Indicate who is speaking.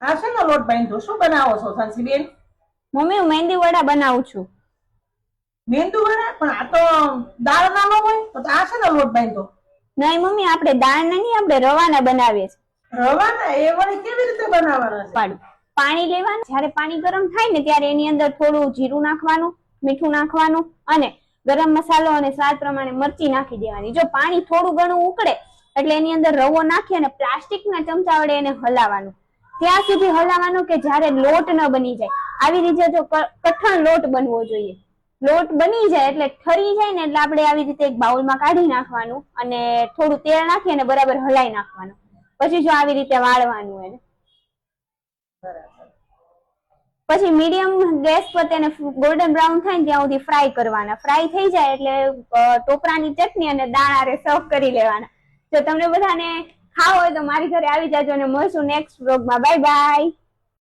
Speaker 1: આ શેનો લોટ બાંધ્યો? શું બનાવો છો શાંતિબેન?
Speaker 2: મમ્મી હું મહેંદી વડા બનાવું છું.
Speaker 1: મેંદુ વડા? પણ આ તો દાળ ના ન હોય તો આ શેનો લોટ બાંધ્યો?
Speaker 2: નહીં મમ્મી, આપણે દાળના નહીં, આપણે રવાના બનાવીએ છીએ.
Speaker 1: રવાના? એ વળી કેવી રીતે બનાવવાના છે?
Speaker 2: પાણી લેવાનું, જ્યારે પાણી ગરમ થાય ને ત્યારે એની અંદર થોડું જીરું નાખવાનું, મીઠું નાખવાનું અને ગરમ મસાલો અને સ્વાદ પ્રમાણે મરચી નાખી દેવાની. જો પાણી થોડું ઘણું ઉકળે એટલે એની અંદર રવો નાખી અને પ્લાસ્ટિકના ચમચા વડે એને હલાવવાનું. ત્યાં સુધી હલાવવાનું કે જ્યારે લોટ ન બની જાય. આવી રીતે જો કઠણ લોટ બનવો જોઈએ. લોટ બની જાય એટલે ઠરી જાય ને એટલે આપણે આવી રીતે એક બાઉલમાં કાઢી નાખવાનું અને થોડું તેલ નાખી અને બરાબર હલાઈ નાખવાનું. પછી જો આવી રીતે વાળવાનું એને. પછી મીડિયમ ગેસ પર તેને ગોલ્ડન બ્રાઉન થાય ત્યાં સુધી ફ્રાય કરવાના. ફ્રાય થઈ જાય એટલે ટોપરાની ચટણી અને દાણા સર્વ કરી લેવાના. જો તમને બધાને ખાવ હોય તો મારી ઘરે આવી જાજો અને મળશું નેક્સ્ટ વ્લોગમાં. Bye bye.